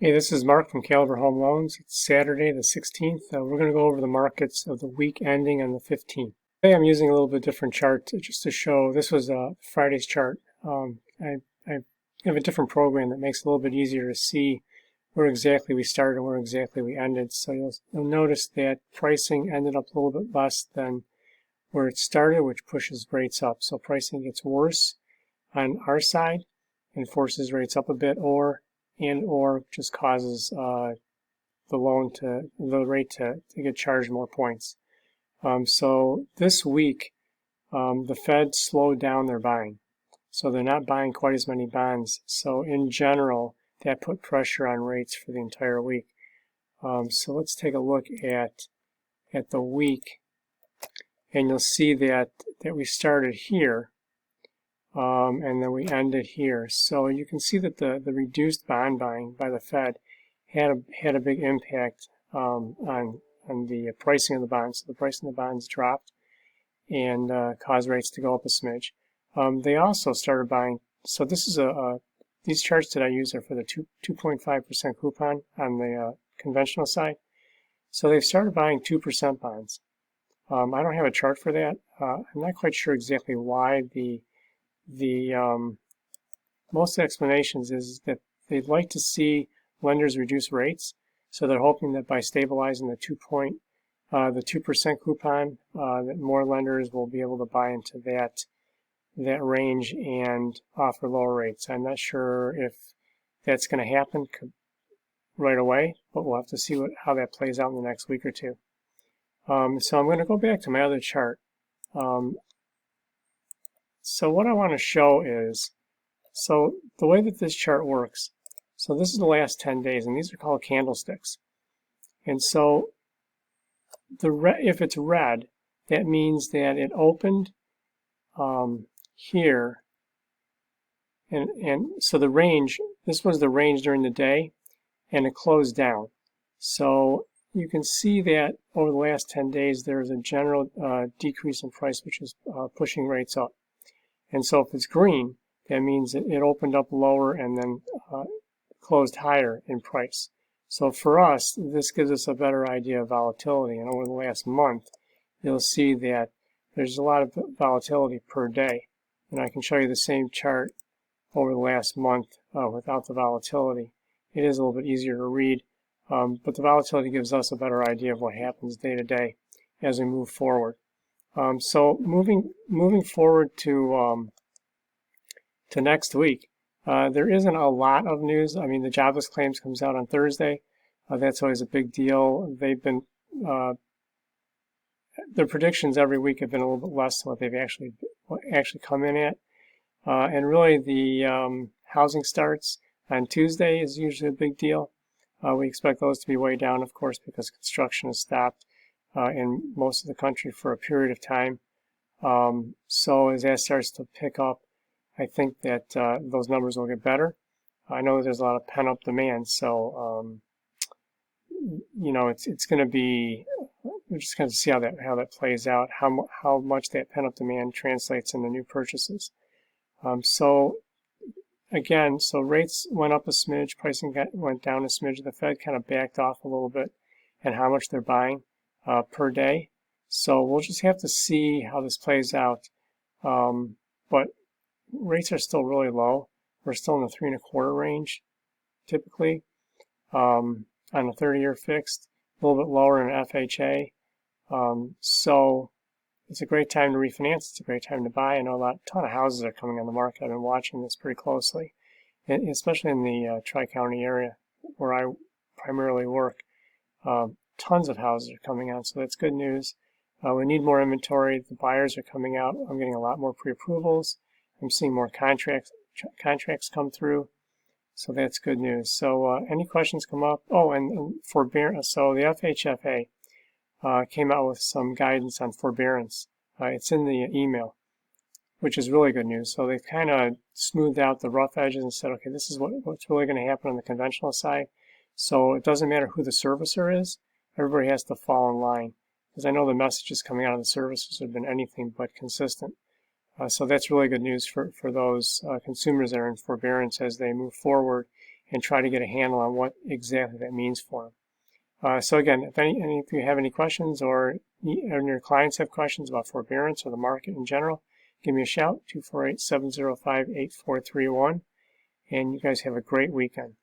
Hey, this is Mark from Caliber Home Loans. It's Saturday the 16th. We're going to go over the markets of the week ending on the 15th. Today I'm using a little bit different chart just to show. This was Friday's chart. I have a different program that makes it a little bit easier to see where exactly we started and where exactly we ended. So you'll notice that pricing ended up a little bit less than where it started, which pushes rates up. So pricing gets worse on our side and forces rates up a bit, or just causes the rate to get charged more points. So this week, the Fed slowed down their buying. So they're not buying quite as many bonds. So in general, that put pressure on rates for the entire week. So let's take a look at the week, and you'll see that we started here. And then we ended here. So you can see that the reduced bond buying by the Fed had a big impact on the pricing of the bonds. So the pricing of the bonds dropped and caused rates to go up a smidge. They also started buying. So this is these charts that I use are for the 2.5% coupon on the conventional side. So they've started buying 2% bonds. I don't have a chart for that. I'm not quite sure exactly why. Most explanations is that they'd like to see lenders reduce rates, so they're hoping that by stabilizing the 2% coupon, that more lenders will be able to buy into that range and offer lower rates. I'm not sure if that's going to happen right away, but we'll have to see how that plays out in the next week or two. So I'm going to go back to my other chart. So what I want to show is, so the way that this chart works, so this is the last 10 days, and these are called candlesticks. And so if it's red, that means that it opened here, and so the range, this was the range during the day, and it closed down. So you can see that over the last 10 days, there is a general decrease in price, which is pushing rates up. And so if it's green, that means it opened up lower and then closed higher in price. So for us, this gives us a better idea of volatility. And over the last month, you'll see that there's a lot of volatility per day. And I can show you the same chart over the last month without the volatility. It is a little bit easier to read, but the volatility gives us a better idea of what happens day to day as we move forward. So moving forward to next week, there isn't a lot of news. I mean, the jobless claims comes out on Thursday. That's always a big deal. They've been their predictions every week have been a little bit less than what they've actually come in at. And really, the housing starts on Tuesday is usually a big deal. We expect those to be way down, of course, because construction has stopped in most of the country for a period of time. So as that starts to pick up, I think that those numbers will get better. I know there's a lot of pent-up demand, so it's going to be, we're just going to see how that plays out, how much that pent-up demand translates into new purchases. So again, so rates went up a smidge, pricing went down a smidge. The Fed kind of backed off a little bit and how much they're buying per day. So we'll just have to see how this plays out. But rates are still really low. We're still in the 3.25 range, typically, on a 30-year fixed, a little bit lower in FHA. So it's a great time to refinance. It's a great time to buy. I know a ton of houses are coming on the market. I've been watching this pretty closely, and especially in the Tri-County area where I primarily work. Tons of houses are coming on, so that's good news. We need more inventory. The buyers are coming out. I'm getting a lot more pre-approvals. I'm seeing more contracts come through, so that's good news. So any questions come up? Oh, and forbearance. So the FHFA came out with some guidance on forbearance. It's in the email, which is really good news. So they've kind of smoothed out the rough edges and said, okay, this is what's really going to happen on the conventional side. So it doesn't matter who the servicer is. Everybody has to fall in line, because I know the messages coming out of the servicers have been anything but consistent. So that's really good news for those consumers that are in forbearance as they move forward and try to get a handle on what exactly that means for them. So again, if any of you have any questions or your clients have questions about forbearance or the market in general, give me a shout, 248-705-8431. And you guys have a great weekend.